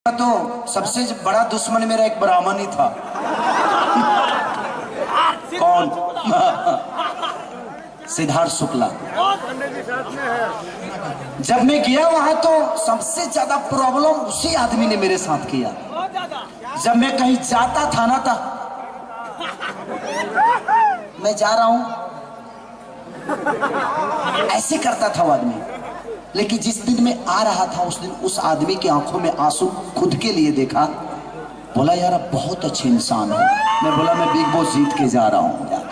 तो सबसे बड़ा दुश्मन मेरा एक ब्राह्मण ही था। कौन? सिद्धार्थ शुक्ला। जब मैं गया वहां तो सबसे ज्यादा प्रॉब्लम उसी आदमी ने मेरे साथ किया। जब मैं कहीं जाता था ना था, मैं जा रहा हूं ऐसे करता था वो आदमी। लेकिन जिस दिन मैं आ रहा था उस दिन उस आदमी की आंखों में आंसू खुद के लिए देखा। बोला यार आप बहुत अच्छे इंसान हो। मैं बोला मैं बिग बॉस जीत के जा रहा हूं यार।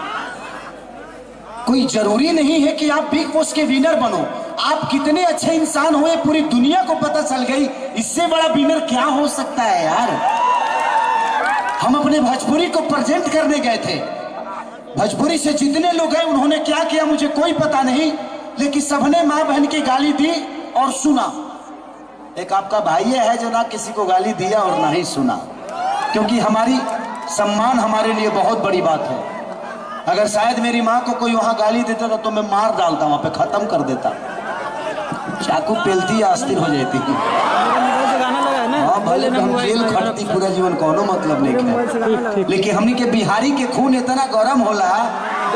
कोई जरूरी नहीं है कि आप बिग बॉस के विनर बनो। आप कितने अच्छे इंसान हुए पूरी दुनिया को पता चल गई। इससे बड़ा विनर क्या हो सकता है यार। हम अपने भोजपुरी को प्रेजेंट करने गए थे। भोजपुरी से जितने लोग गए उन्होंने क्या किया मुझे कोई पता नहीं, लेकिन सबने माँ बहन की गाली दी और सुना। एक आपका भाई है जो ना किसी को गाली दिया और ना ही सुना, क्योंकि हमारी सम्मान हमारे लिए बहुत बड़ी बात है। अगर शायद मेरी माँ को कोई वहां गाली देता था तो मैं मार डालता, वहां पे खत्म कर देता। चाकू पेलती अस्थिर हो जाती। हाँ भले हम जेल खटती पूरा जीवन कोनो मतलब नहीं है, लेकिन हमनी के बिहारी के खून इतना गरम होला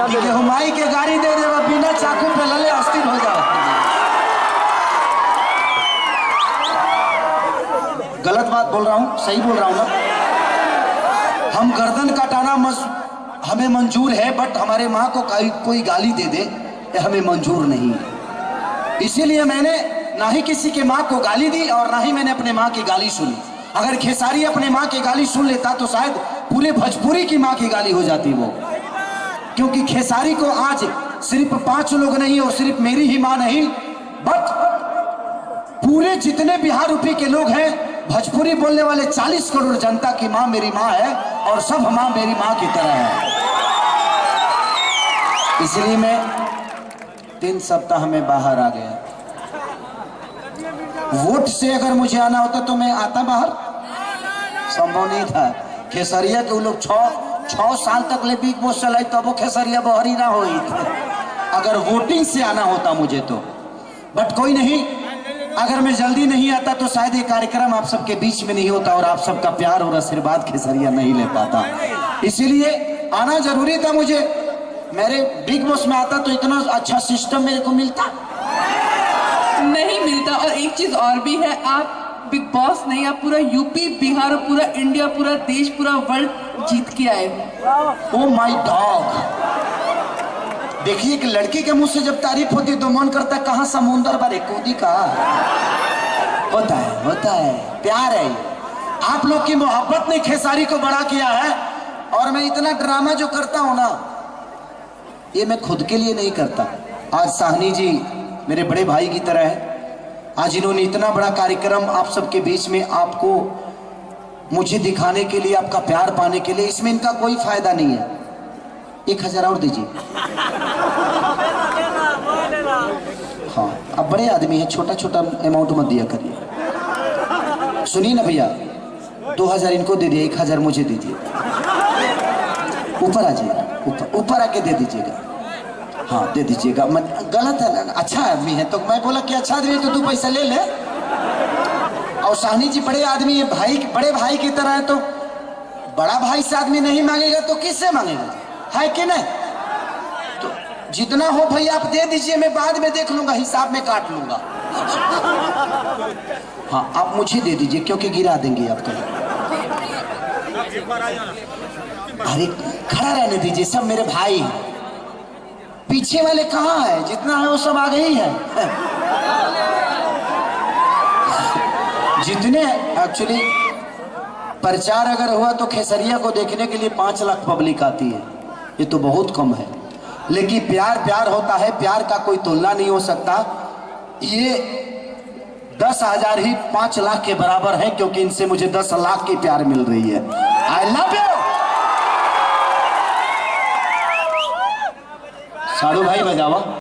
कि हुमाई के गाड़ी दे दे बिना चाकू पे लले अस्थिर हो जाओ। गलत बात बोल रहा हूँ? सही बोल रहा हूँ ना? हम गर्दन काटाना हमें मंजूर है, बट हमारे माँ को कोई गाली दे दे हमें मंजूर नहीं है। इसीलिए मैंने ना ही किसी के माँ को गाली दी और ना ही मैंने अपने माँ की गाली सुनी। अगर खेसारी अपने माँ की गाली सुन लेता तो शायद पूरे भोजपुरी की माँ की गाली हो जाती वो। क्योंकि खेसारी को आज सिर्फ 5 लोग नहीं और सिर्फ मेरी ही माँ नहीं, बट पूरे जितने बिहार यूपी के लोग हैं, भोजपुरी बोलने वाले 40 करोड़ जनता की माँ मेरी माँ है और सब माँ मेरी माँ की तरह है। इसलिए मैं 3 सप्ताह में बाहर आ गया। वोट से अगर मुझे आना होता तो मैं आता बाहर, संभव नहीं था। खेसरिया के लोग 6 साल तक ले बिग बॉस चलाई तब वो खेसरिया बहरी ना हुई थी अगर वोटिंग से आना होता मुझे तो। बट कोई नहीं, अगर मैं जल्दी नहीं आता तो शायद ये कार्यक्रम आप सबके बीच में नहीं होता और आप सबका प्यार और आशीर्वाद खेसरिया नहीं ले पाता। इसीलिए आना जरूरी था मुझे। मेरे बिग बॉस में आता तो इतना अच्छा सिस्टम मेरे को मिलता नहीं मिलता। और एक चीज और भी है, आप बिग बॉस नहीं, आप पूरा यूपी बिहार पूरा इंडिया पूरा देश पूरा वर्ल्ड जीत के आए हो। Oh my dog. देखिए कि लड़की के मुंह से जब तारीफ होती तो मन करता है कहां समुंदर भरे कूदी का। होता है प्यार है। आप लोग की मोहब्बत ने खेसारी को बड़ा किया है। और मैं इतना ड्रामा जो करता हूं ना, ये मैं खुद के लिए नहीं करता। आज साहनी जी मेरे बड़े भाई की तरह है। आज इन्होंने इतना बड़ा कार्यक्रम आप सबके बीच में आपको मुझे दिखाने के लिए, आपका प्यार पाने के लिए, इसमें इनका कोई फायदा नहीं है। 1000 और दीजिए। हाँ अब बड़े आदमी हैं, छोटा छोटा अमाउंट मत दिया करिए। सुनिए ना भैया, 2000 इनको दे दिए, 1000 मुझे दीजिए। ऊपर आ जाइए, ऊपर आके दे दीजिएगा। हाँ दे दीजिएगा। गलत है ना, अच्छा आदमी है तो मैं बोला कि अच्छा आदमी है तो 2 पैसा ले ले। और साहनी जी बड़े आदमी है, भाई बड़े भाई की तरह है, तो बड़ा भाई से आदमी नहीं मांगेगा तो किससे मांगेगा, है कि नहीं? तो जितना हो भाई आप दे दीजिए, मैं बाद में देख लूंगा, हिसाब में काट लूंगा। हाँ आप मुझे दे दीजिए क्योंकि गिरा देंगे आपका। अरे खड़ा रहने दीजिए, सब मेरे भाई हैं। पीछे वाले कहाँ है? जितना है वो सब आगे ही है। जितने एक्चुअली प्रचार अगर हुआ तो खेसरिया को देखने के लिए 5 लाख पब्लिक आती है, ये तो बहुत कम है। लेकिन प्यार होता है, प्यार का कोई तुलना नहीं हो सकता। ये 10,000 ही 5 लाख के बराबर है, क्योंकि इनसे मुझे 10 लाख की प्यार मिल रही है। I love you. साड़ू भाई बजावा।